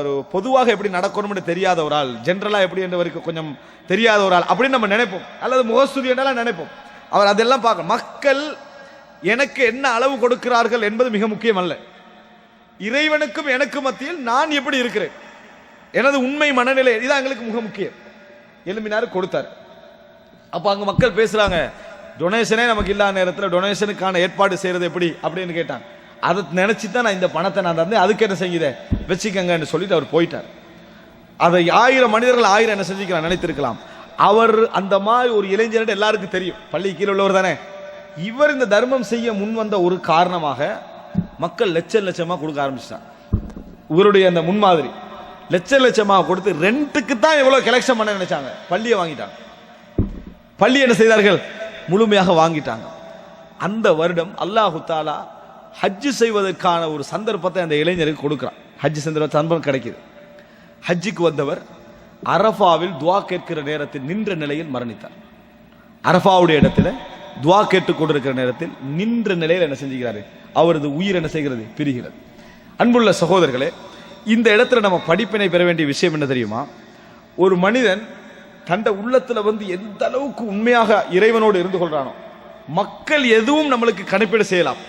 ஒரு பொதுவாக எப்படி நடக்கணும்னு தெரியாத ஒரு ஆள், ஜென்ரலா எப்படி என்றவருக்கு கொஞ்சம் தெரியாத ஒரு ஆள் அப்படின்னு நம்ம நினைப்போம், அல்லது முகஸ்துதி என்றெல்லாம் நினைப்போம். அவர் அதெல்லாம் பார்க்க, மக்கள் எனக்கு என்ன அளவு கொடுக்கிறார்கள் என்பது மிக முக்கியம் அல்ல, இறைவனுக்கும் எனக்கு மத்தியில் நான் எப்படி இருக்கிறேன், எனது உண்மை மனநிலை, இதான் எங்களுக்கு மிக முக்கியம். எலும்பினாரு, கொடுத்தார். அப்ப அங்க மக்கள் பேசுறாங்க, டொனேஷனே நமக்கு இல்லாத நேரத்தில் டொனேஷனுக்கான ஏற்பாடு செய்யறது எப்படி அப்படின்னு கேட்டாங்க. அதை நினைச்சுதான் நான் இந்த பணத்தை நான் தந்தேன், அதுக்கு என்ன செஞ்சத வச்சுக்கங்கன்னு சொல்லிட்டு அவர் போயிட்டார். அதை 1000 மனிதர்கள் 1000 என்ன செஞ்சுக்கலாம் நினைத்திருக்கலாம். அவர் அந்த மாதிரி ஒரு இளைஞர் எல்லாருக்கும் தெரியும், பள்ளி கீழே உள்ளவர் தானே. இவர் இந்த தர்மம் செய்ய முன் வந்த ஒரு காரணமாக மக்கள் லட்சமா கொடுக்க ஆரம்பிச்சிட்டாங்க. இவருடைய அந்த முன்மாதிரி லட்சமாக கொடுத்து ரெண்டுக்கு தான் எவ்வளவு கலெக்ஷன் பண்ண நினைச்சாங்க, பள்ளியை வாங்கிட்டாங்க. பள்ளி என்ன செய்தார்கள், முழுமையாக வாங்கிட்டாங்க. அந்த வருடம் அல்லாஹு தாலா ஹஜ்ஜு செய்வதற்கான ஒரு சந்தர்ப்பத்தை அந்த இளைஞருக்கு கொடுக்கிறான். ஹஜ்ஜு சந்தர்ப்பம் கிடைக்குது. ஹஜ்ஜுக்கு வந்தவர் அரஃபாவில் துவா கேட்கிற நேரத்தில் நின்ற நிலையில் மரணித்தார். அரஃபாவுடைய இடத்துல துவா கேட்டுக் கொண்டிருக்கிற நேரத்தில் நின்ற நிலையில் என்ன செஞ்சுக்கிறாரு, அவரது உயிர் என்ன செய்கிறது, பிரிகிறது. அன்புள்ள சகோதரர்களே, இந்த இடத்துல நம்ம படிப்பினை பெற வேண்டிய விஷயம் என்ன தெரியுமா, ஒரு மனிதன் தண்ட உள்ளத்துல வந்து எந்த அளவுக்கு உண்மையாக இறைவனோடு இருந்து கொள்றானோ, மக்கள் எதுவும் நம்மளுக்கு கணிப்பீடு செய்யலாம்,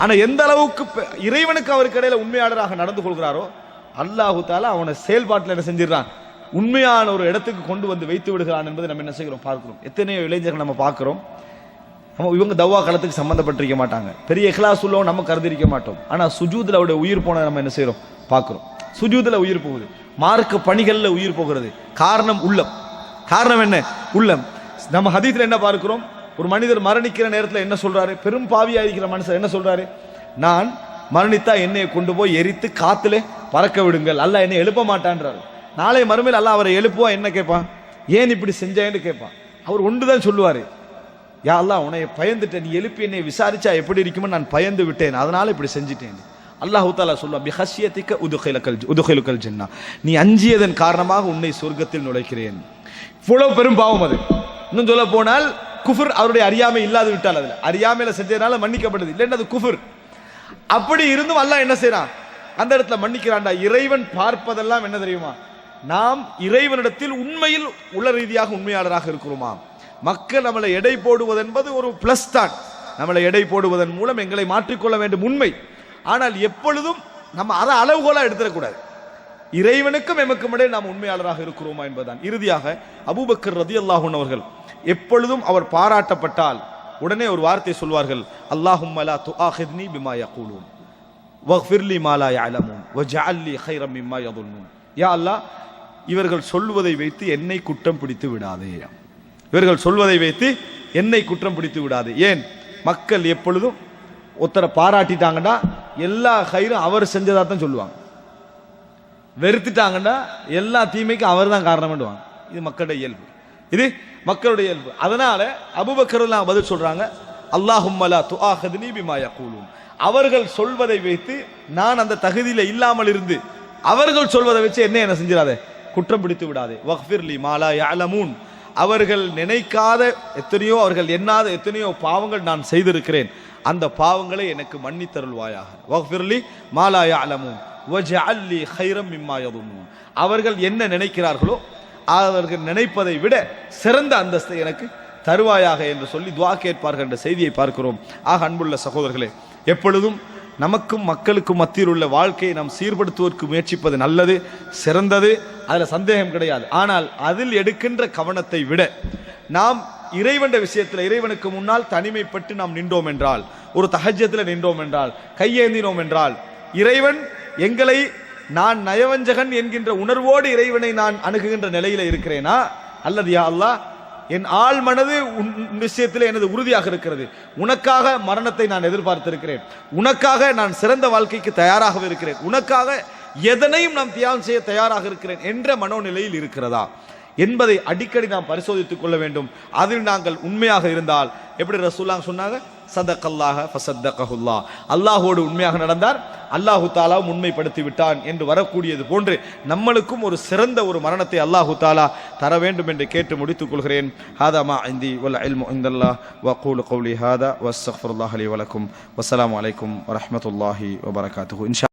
ஆனா எந்த அளவுக்கு இறைவனுக்கு அவருக்கு இடையில உண்மையாளராக நடந்து கொள்கிறாரோ அல்லாஹு தாலா அவனை செயல்பாட்டில் என்ன செஞ்சிடறான், உண்மையான ஒரு இடத்துக்கு கொண்டு வந்து வைத்து விடுகிறான் என்பதை நம்ம என்ன செய்கிறோம், பார்க்கிறோம். எத்தனையோ இளைஞர்கள் நம்ம பார்க்கிறோம், இவங்க தவ்வா காலத்துக்கு சம்பந்தப்பட்டிருக்க மாட்டாங்க, பெரிய இஹ்லாஸ் உள்ளவங்க நம்ம கருதிருக்க மாட்டோம், ஆனா சுஜூதுல அவருடைய உயிர் போன நம்ம என்ன செய்யறோம், பார்க்கிறோம். சுஜூதுல உயிர் போகுது, மார்க்க பணிகள்ல உயிர் போகிறது. காரணம் உள்ளம். காரணம் என்ன, உள்ளம். நம்ம ஹதீஸ்ல என்ன பார்க்கிறோம், ஒரு மனிதர் மரணிக்கிற நேரத்தில் என்ன சொல்றாரு, பெரும் பாவியா இருக்கிற மனுஷன் என்ன சொல்றாரு, நான் மரணித்தா என்னையை கொண்டு போய் எரித்து காத்துல பறக்க விடுங்கள், அல்லாஹ் என்னை எழுப்ப மாட்டான்றாரு. நாளை மறுமையில் அல்லாஹ் அவரை எழுப்புவா, என்ன கேட்பான், ஏன் இப்படி செஞ்சேன்னு கேட்பான். அவர் ஒன்றுதான் சொல்லுவாரு, யா அல்லாஹ் உன்னை பயந்துட்டேன், நீ எழுப்பி என்னை விசாரிச்சா எப்படி இருக்குமோ நான் பயந்து விட்டேன், அதனால இப்படி செஞ்சுட்டேன். அல்லாஹ் தஆலா சொல்லுவான் பிஹஷியதிக உதுகிலுக்கல் ஜன்னah, நீ அஞ்சியதன் காரணமாக உன்னை சொர்க்கத்தில் நுழைக்கிறேன். இவ்வளவு பெரும் பாவம் அது. இன்னும் சொல்ல போனால் குஃபர், அவருடைய அறியாமை இல்லாது விட்டால், அதுல அறியாமையில செஞ்சதுனால மன்னிக்கப்படுது, இல்லைன்னா அது குஃபர். அப்படி இருந்தும் அல்லாஹ் என்ன செய்யறான், அந்த இடத்துல மன்னிக்கிறான்டா. இறைவன் பார்ப்பதெல்லாம் என்ன தெரியுமா, நாம் இறைவனிடத்தில் உண்மையில் உள்ள ரீதியாக உண்மையாளராக இருக்கிறோமா. மக்கள் நம்மளை எடை போடுவது என்பது ஒரு பிளஸ் தான், நம்மளை எடை போடுவதன் மூலம் எங்களை மாற்றிக்கொள்ள வேண்டும் உண்மை. ஆனால் எப்பொழுதும் நம்ம அதை அளவுகோலா எடுத்துடக்கூடாது. இறைவனுக்கும் எமக்கும் இடையே நாம் உண்மையாளராக இருக்கிறோமா என்பதுதான். இறுதியாக அபூபக்கர் ரலியல்லாஹு அன்ஹு அவர்கள் எப்பொழுதும் அவர் பாராட்டப்பட்டால் உடனே ஒரு வார்த்தை சொல்வார்கள், அல்லாஹும்ம லா துஆஹித்னி பிமா யகூலூன் வக்ஃபிர் லி மா லா யஅலமூன் வஜஅல் லி கைரம் மிம்மா யظنون. யா அல்லாஹ், இவர்கள் சொல்வதை வைத்து என்னை குற்றம் பிடித்து விடாதே, இவர்கள் சொல்வதை வைத்து என்னை குற்றம் பிடித்து விடாதே. ஏன், மக்கள் எப்பொழுதும் ஒருத்தரை பாராட்டிட்டாங்கன்னா எல்லா கைரும் அவர் செஞ்சதா தான் சொல்லுவாங்க, வெறுத்துட்டாங்கன்னா எல்லா தீமைக்கும் அவர் தான் காரணம்டுவாங்க. இது மக்களுடைய இயல்பு, இது மக்களுடைய இயல்பு. அதனால அபூபக்கர் எல்லாம் பதில் சொல்றாங்க, அல்லாஹும்ம லா துஆஹித்னி பிமா யகூலூன், அவர்கள் சொல்வதை வைத்து நான் அந்த தகுதியில இல்லாமல் இருந்து அவர்கள் சொல்வதை வச்சு என்ன செஞ்சிடாதே, குற்றம் பிடித்து விடாதே. வக்ஃபிர் லி மா லா யஅலமூன், அவர்கள் நினைக்காத எத்தனையோ, அவர்கள் எண்ணாத எத்தனையோ பாவங்கள் நான் செய்திருக்கிறேன், அந்த பாவங்களை எனக்கு மன்னித்தருள்வாயாக. வக்ஃபிர் லி மா லா யஅலமூன் வஜஅல் லி கைரம் மிம்மா யظنون, அவர்கள் என்ன நினைக்கிறார்களோ அவர்கள் நினைப்பதை விட சிறந்த அந்தஸ்தை எனக்கு தருவாயாக என்று சொல்லி துஆ கேட்பார்கள் என்ற செய்தியை பார்க்கிறோம். ஆக அன்புள்ள சகோதரர்களே, எப்பொழுதும் நமக்கும் மக்களுக்கும் மத்தியில் உள்ள வாழ்க்கையை நாம் சீர்படுத்துவதற்கு முயற்சிப்பது நல்லது, சிறந்தது, அதில் சந்தேகம் கிடையாது. ஆனால் அதில் எடுக்கின்ற கவனத்தை விட நாம் இறைவன் விஷயத்தில் இறைவனுக்கு முன்னால் தனிமைப்பட்டு நாம் நின்றோம் என்றால், ஒரு தஹஜ்ஜத்தில் நின்றோம் என்றால், கையேந்தினோம் என்றால், இறைவன் எங்களை, நான் நயவஞ்சகன் என்கின்ற உணர்வோடு இறைவனை நான் அணுகுகின்ற நிலையில இருக்கிறேனா, அல்லது யா அல்லாஹ், என் ஆள் மனது விஷயத்தில் எனது உறுதியாக இருக்கிறது, உனக்காக மரணத்தை நான் எதிர்பார்த்திருக்கிறேன், உனக்காக நான் சிறந்த வாழ்க்கைக்கு தயாராக இருக்கிறேன், உனக்காக எதனையும் நாம் தியாகம் செய்ய தயாராக இருக்கிறேன் என்ற மனோநிலையில் இருக்கிறதா என்பதை அடிக்கடி நாம் பரிசோதித்துக் கொள்ள வேண்டும். அதில் நாங்கள் உண்மையாக இருந்தால், எப்படி ரசூலுல்லாஹ் சொன்னாங்க, சதக்கல்லாஹ ஃபஸத்தகஹுல்லாஹ், அல்லாஹ்வோடு உண்மையாக நடந்தார், அல்லாஹு தஆலா உண்மைப்படுத்தி விட்டான் என்று வரக்கூடியது போன்று நம்மளுக்கும் ஒரு சிறந்த ஒரு மரணத்தை அல்லாஹு தஆலா தர வேண்டும் என்று கேட்டு முடித்துக் கொள்கிறேன். ஹாதா மா இந்தி வல் இல்மு இன்தல்லாஹ் வ அகூலு கௌலி ஹாதா வஸ்தக்ஃபிருல்லாஹ லி வ லக்கும். வஸ்ஸலாமு அலைக்கும் வ ரஹ்மத்துல்லாஹி வ பரகாத்துஹு.